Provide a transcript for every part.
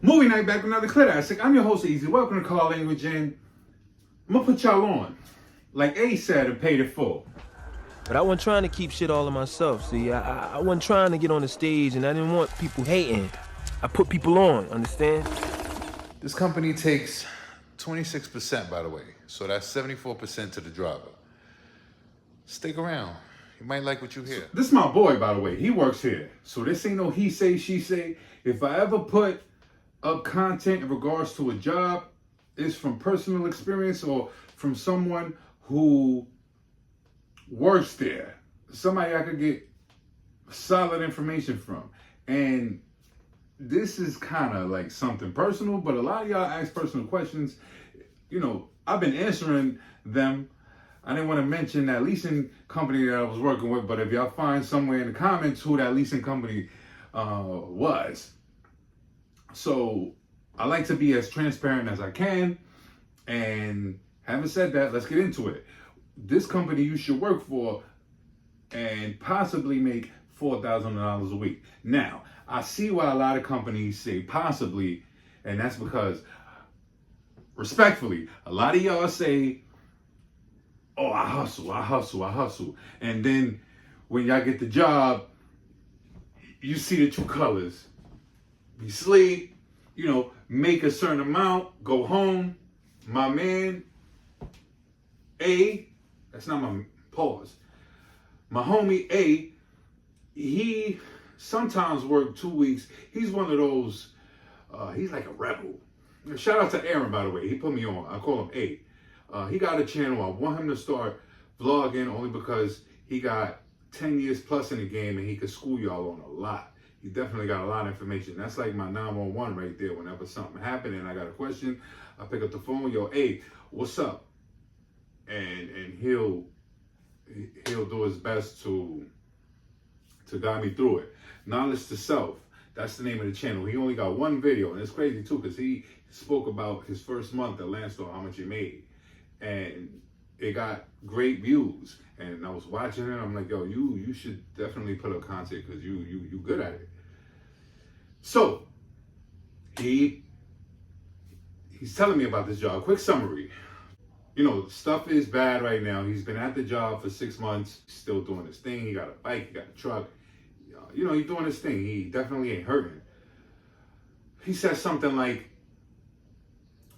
Movie night back with another classic. I'm your host, Easy. Welcome to Car Language, and I'm gonna put y'all on. Like A said, and paid it full. But I wasn't trying to keep shit all to myself. See, I wasn't trying to get on the stage, and I didn't want people hating. I put people on, understand? This company takes 26%, by the way. So that's 74% to the driver. Stick around. You might like what you hear. This is my boy, by the way. He works here. So this ain't no he say, she say. If I ever put up content in regards to a job, it's from personal experience or from someone who works there. Somebody I could get solid information from. And this is kind of like something personal, but a lot of y'all ask personal questions. You know, I've been answering them. I didn't want to mention that leasing company that I was working with, but if y'all find somewhere in the comments who that leasing company was. So I like to be as transparent as I can. And having said that, let's get into it. This company you should work for and possibly make $4,000 a week. Now, I see why a lot of companies say possibly, and that's because, respectfully, a lot of y'all say, oh, I hustle. And then when y'all get the job, you see the true colors. You sleep, make a certain amount, go home. My man, A, that's not my pause. My homie A, he sometimes work 2 weeks. He's one of those, he's like a rebel. Shout out to Aaron, by the way. He put me on. I call him A. He got a channel. I want him to start vlogging only because he got 10 years plus in the game and he could school y'all on a lot. He definitely got a lot of information. That's like my 911 right there. Whenever something happened and I got a question, I pick up the phone. Yo, A, what's up? And he'll do his best to guide me through it. Knowledge to self. That's the name of the channel. He only got one video, and it's crazy too because he spoke about his first month at Landstar, how much he made, and it got great views. And I was watching it. I'm like, yo, you should definitely put up content because you good at it. So he's telling me about this job. Quick summary. Stuff is bad right now. He's been at the job for 6 months, still doing his thing. He got a bike, he got a truck. He's doing his thing. He definitely ain't hurting. He said something like,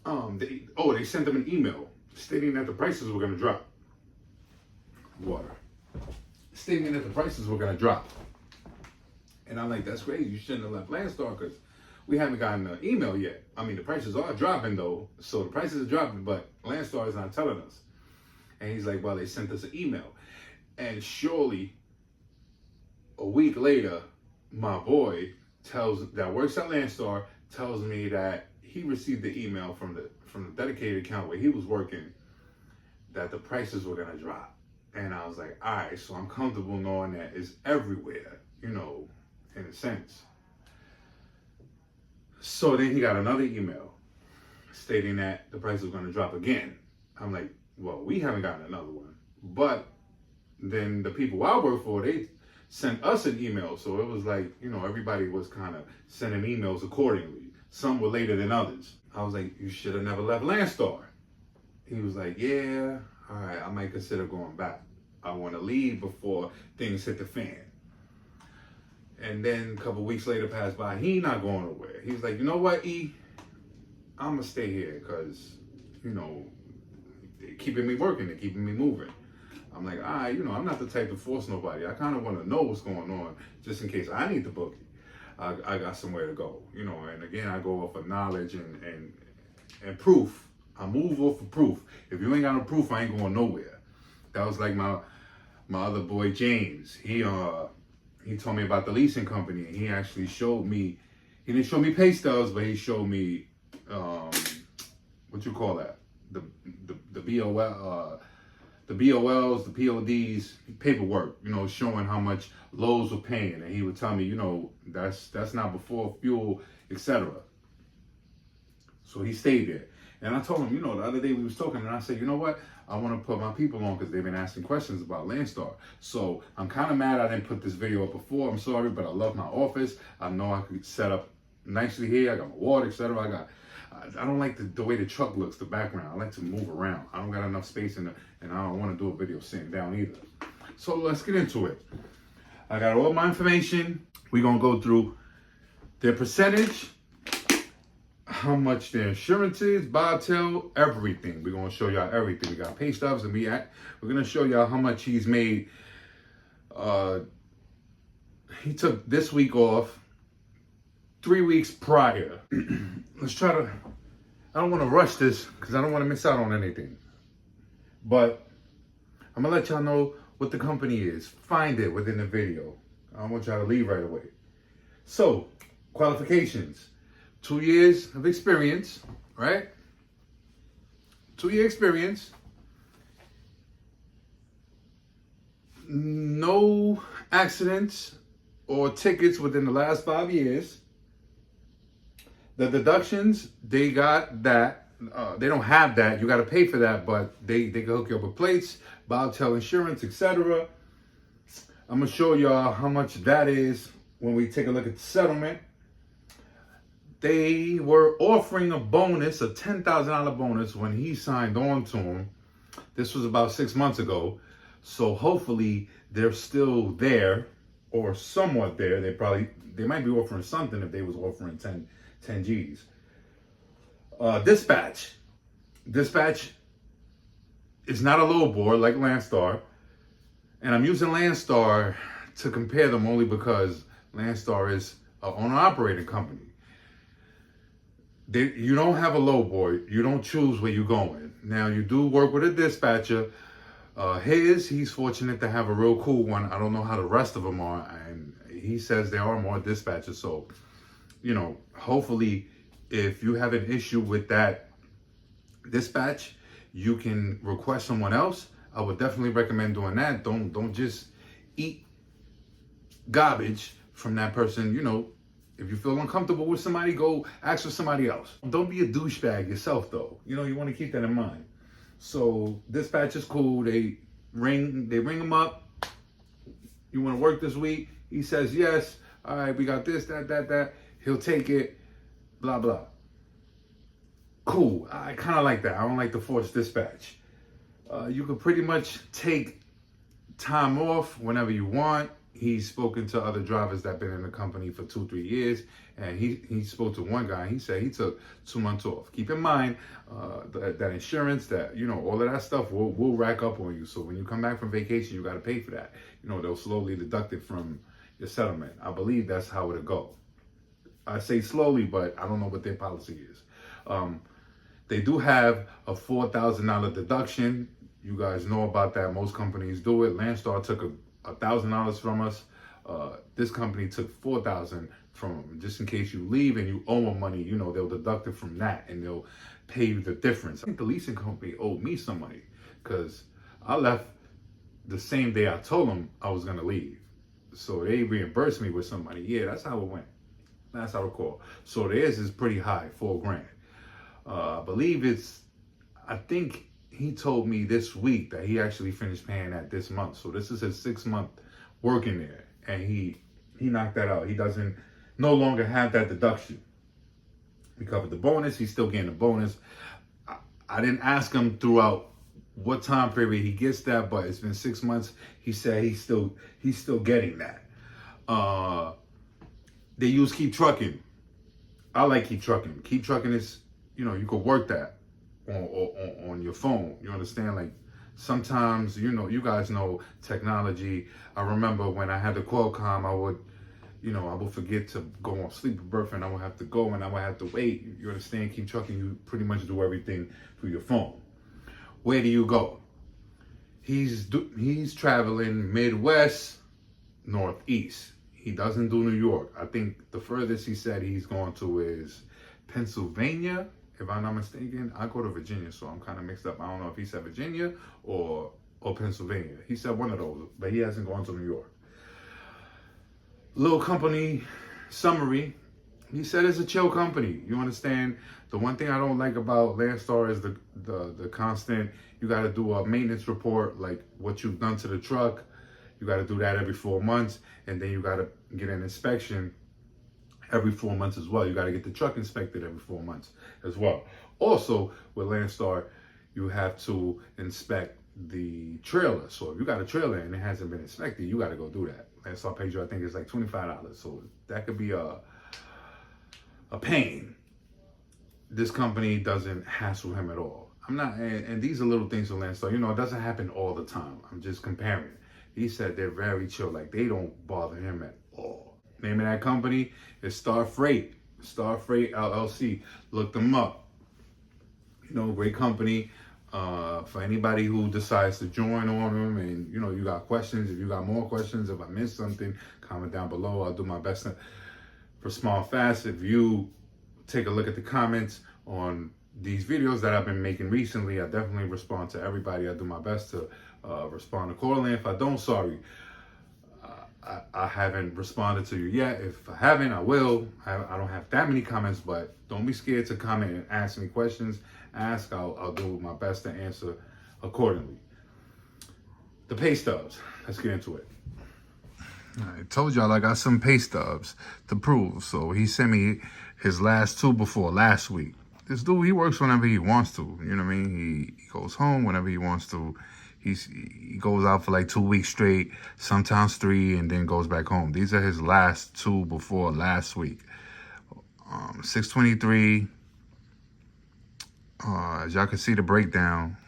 they sent him an email stating that the prices were gonna drop. Water. Stating that the prices were gonna drop. And I'm like, that's crazy. You shouldn't have left Landstar because we haven't gotten an email yet. I mean, the prices are dropping though. So the prices are dropping, but Landstar is not telling us. And he's like, well, they sent us an email. And surely a week later, my boy that works at Landstar tells me that he received the email from the dedicated account where he was working that the prices were gonna drop. And I was like, all right, so I'm comfortable knowing that it's everywhere, in a sense. So then he got another email stating that the price was going to drop again. I'm like, well, we haven't gotten another one. But then the people I work for, they sent us an email. So it was like, everybody was kind of sending emails accordingly. Some were later than others. I was like, you should have never left Landstar. He was like, yeah, all right, I might consider going back. I want to leave before things hit the fan. And then a couple weeks later passed by. He not going nowhere. He's like, you know what, E? I'm going to stay here because, they're keeping me working. They're keeping me moving. I'm like, all right, I'm not the type to force nobody. I kind of want to know what's going on just in case I need the bookie. I got somewhere to go, and again, I go off of knowledge and proof. I move off of proof. If you ain't got no proof, I ain't going nowhere. That was like my other boy, James. He told me about the leasing company, and he actually showed me. He didn't show me Paystubs, but he showed me what you call that, the BOL, the BOLs, the PODs, paperwork. Showing how much loads were paying, and he would tell me, that's not before fuel, etc. So he stayed there, and I told him, the other day we was talking, and I said, you know what? I want to put my people on because they've been asking questions about Landstar. So I'm kind of mad I didn't put this video up before. I'm sorry, but I love my office. I know I could set up nicely here. I got my water, etc. I don't like the way the truck looks, the background. I like to move around. I don't got enough space in it, and I don't want to do a video sitting down either. So let's get into it. I got all my information. We're going to go through their percentage, how much their insurance is, bobtail, everything. We're going to show y'all everything. We got Paystubs, and we're going to show y'all how much he's made. He took this week off, 3 weeks prior. Let's try to, I don't want to rush this because I don't want to miss out on anything. But I'm going to let y'all know what the company is. Find it within the video. I don't want y'all to leave right away. So, qualifications. 2 years of experience, right? 2-year experience. No accidents or tickets within the last 5 years. The deductions, they got that. They don't have that. You got to pay for that, but they can hook you up with plates, bobtail insurance, etc. I'm going to show y'all how much that is when we take a look at the settlement. They were offering a bonus, a $10,000 bonus when he signed on to him. This was about 6 months ago. So hopefully they're still there or somewhat there. They might be offering something if they was offering 10 G's. Dispatch is not a low board like Landstar. And I'm using Landstar to compare them only because Landstar is an owner-operated company. You don't have a low board. You don't choose where you're going. Now, you do work with a dispatcher. He's fortunate to have a real cool one. I don't know how the rest of them are. And he says there are more dispatchers. So, hopefully, if you have an issue with that dispatch, you can request someone else. I would definitely recommend doing that. Don't just eat garbage from that person. If you feel uncomfortable with somebody, go ask for somebody else. Don't be a douchebag yourself, though. You want to keep that in mind. So dispatch is cool. They ring him up. You want to work this week? He says yes. All right, we got this, that. He'll take it. Blah, blah. Cool. I kind of like that. I don't like the forced dispatch. You can pretty much take time off whenever you want. He's spoken to other drivers that have been in the company for 2-3 years, and he spoke to one guy. He said he took 2 months off. Keep in mind that insurance, that all of that stuff will rack up on you. So when you come back from vacation, you got to pay for that. They'll slowly deduct it from your settlement. I believe that's how it'll go. I say slowly, but I don't know what their policy is. They do have a $4,000 deduction. You guys know about that. Most companies do it. Landstar took $1,000 from us. This company took $4,000 from them. Just in case you leave and you owe them money, they'll deduct it from that and they'll pay you the difference. I think the leasing company owed me some money because I left the same day I told them I was gonna leave. So they reimbursed me with some money. Yeah, that's how it went. That's how I recall. So theirs is pretty high, $4,000. I think he told me this week that he actually finished paying that this month. So this is his 6th month working there, and he knocked that out. He no longer have that deduction. We covered the bonus. He's still getting the bonus. I didn't ask him throughout what time period he gets that, but it's been 6 months. He said he's still getting that. They use Keep Trucking. I like Keep Trucking. Keep Trucking is, you could work that on your phone. You understand? Like sometimes, you guys know technology. I remember when I had the Qualcomm, I would forget to go on sleep birth and I would have to go and I would have to wait. You understand? Keep Trucking, you pretty much do everything through your phone. Where do you go? He's traveling Midwest, Northeast. He doesn't do New York. I think the furthest he said he's going to is Pennsylvania, if I'm not mistaken. I go to Virginia, so I'm kind of mixed up. I don't know if he said Virginia or Pennsylvania. He said one of those, but he hasn't gone to New York. Little company summary. He said it's a chill company. You understand? The one thing I don't like about Landstar is the constant, you got to do a maintenance report, like what you've done to the truck. You got to do that every 4 months, and then you got to get an inspection every 4 months as well. You got to get the truck inspected every 4 months as well. Also, with Landstar, you have to inspect the trailer. So if you got a trailer and it hasn't been inspected, you got to go do that. Landstar pays you, I think it's like $25. So that could be a pain. This company doesn't hassle him at all. I'm not, and these are little things with Landstar. You know, it doesn't happen all the time. I'm just comparing. He said they're very chill, like they don't bother him at all. Name of that company is Star Freight LLC. Look them up. You know, great company. For anybody who decides to join on them, and you know, you got questions. If you got more questions, if I missed something, comment down below. I'll do my best to respond fast. If you take a look at the comments on these videos that I've been making recently, I definitely respond to everybody. I do my best to respond accordingly. If I don't, sorry. I haven't responded to you yet. If I haven't, I will. I don't have that many comments, but don't be scared to comment and ask me questions. Ask, I'll do my best to answer accordingly. The pay stubs. Let's get into it. I told y'all I got some pay stubs to prove. So he sent me his last two before last week. This dude, he works whenever he wants to. You know what I mean? He goes home whenever he wants to. He goes out for like 2 weeks straight, sometimes 3, and then goes back home. These are his last two before last week. 623. As y'all can see the breakdown,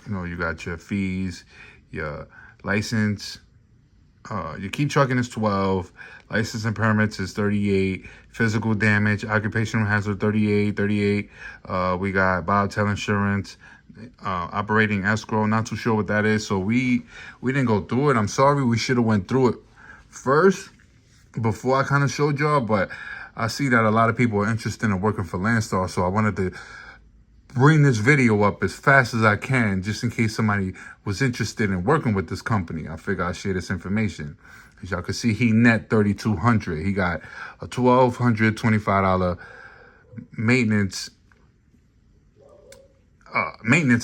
you know, you got your fees, your license, your keep trucking is 12, license and permits is 38, physical damage, occupational hazard 38. We got bobtail insurance, operating escrow, not too sure what that is, so we didn't go through it. I'm sorry, we should have went through it first before I kind of showed y'all, but I see that a lot of people are interested in working for Landstar, so I wanted to bring this video up as fast as I can, just in case somebody was interested in working with this company. I figure I'll share this information. As y'all can see, he net $3,200. He got a $1,225 maintenance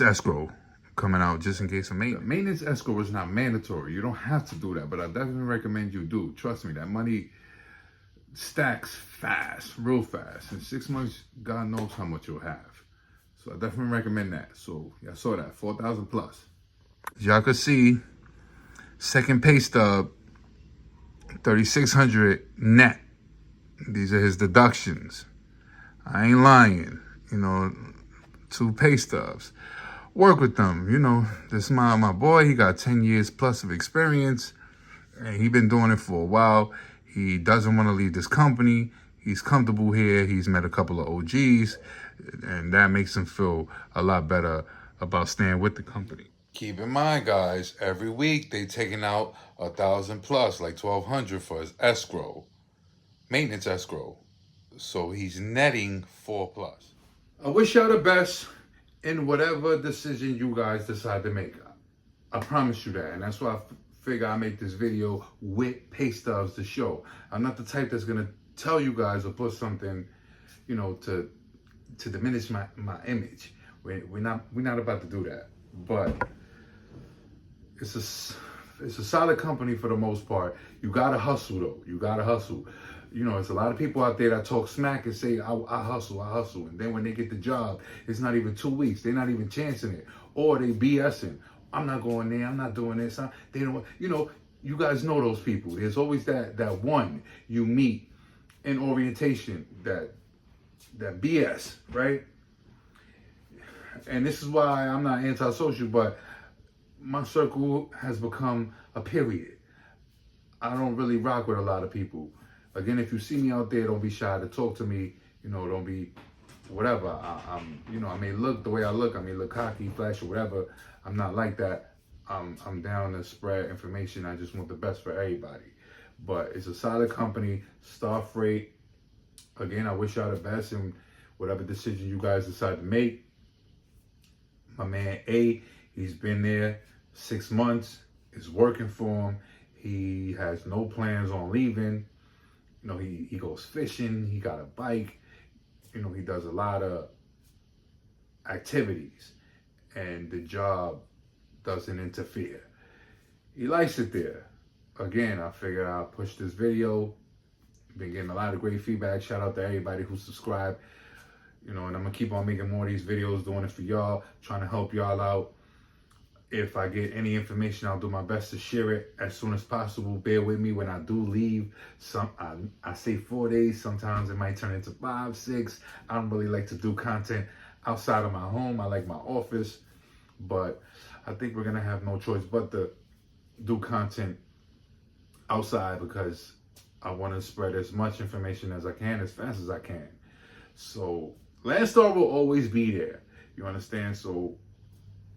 escrow coming out, just in case of maintenance. Maintenance escrow is not mandatory. You don't have to do that, but I definitely recommend you do. Trust me, that money stacks fast, real fast. In 6 months, God knows how much you'll have. So I definitely recommend that. So y'all saw that, 4,000 plus. As y'all can see, second pay stub, 3,600 net. These are his deductions. I ain't lying. You know, 2 pay stubs. Work with them. You know, this is my boy. He got 10 years plus of experience, and he been doing it for a while. He doesn't want to leave this company. He's comfortable here. He's met a couple of OGs, and that makes him feel a lot better about staying with the company. Keep in mind, guys, every week they taking out 1,000 plus, like 1,200 for his escrow, maintenance escrow. So he's netting 4 plus. I wish y'all the best in whatever decision you guys decide to make. I promise you that, and that's why I figure I make this video with pay stubs to show. I'm not the type that's gonna tell you guys or put something, you know, to diminish my image. We're not about to do that. But it's a solid company for the most part. You gotta hustle though. You gotta hustle. You know, there's a lot of people out there that talk smack and say, I hustle. And then when they get the job, it's not even 2 weeks. They're not even chancing it. Or they BSing. I'm not going there. I'm not doing this. They don't, you know, you guys know those people. There's always that one you meet in orientation, that BS, right? And this is why I'm not antisocial, but my circle has become a period. I don't really rock with a lot of people. Again, if you see me out there, don't be shy to talk to me. You know, don't be whatever. I'm, you know, I may look the way I look. I may look cocky, flashy, whatever. I'm not like that. I'm down to spread information. I just want the best for everybody. But it's a solid company, Star Freight. Again, I wish y'all the best in whatever decision you guys decide to make. My man A, he's been there 6 months. It's working for him. He has no plans on leaving. You know, he goes fishing. He got a bike. You know, he does a lot of activities. And the job doesn't interfere. He likes it there. Again, I figured I'll push this video, Been getting a lot of great feedback. Shout out to everybody who subscribed. You know, and I'm gonna keep on making more of these videos, doing it for y'all, trying to help y'all out. If I get any information, I'll do my best to share it as soon as possible. Bear with me when I do leave. I say 4 days. Sometimes it might turn into 5, 6. I don't really like to do content outside of my home. I like my office, but I think we're gonna have no choice but to do content outside because I want to spread as much information as I can, as fast as I can. So Landstar will always be there. You understand? So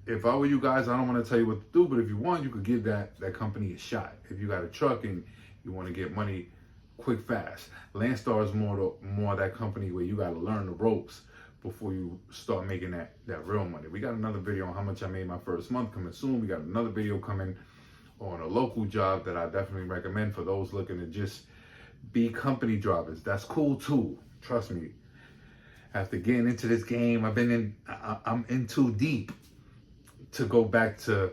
if I were you guys, I don't want to tell you what to do, but if you want, you could give that company a shot. If you got a truck and you want to get money quick, fast. Landstar is more that company where you got to learn the ropes before you start making that real money. We got another video on how much I made my first month coming soon. We got another video coming on a local job that I definitely recommend for those looking to just be company drivers. That's cool too. Trust me. After getting into this game, I'm in too deep to go back to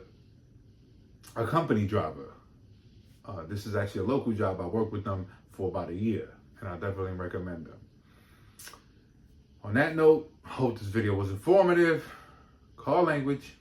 a company driver. This is actually a local job. I worked with them for about a year, and I definitely recommend them. On that note, I hope this video was informative. Car language.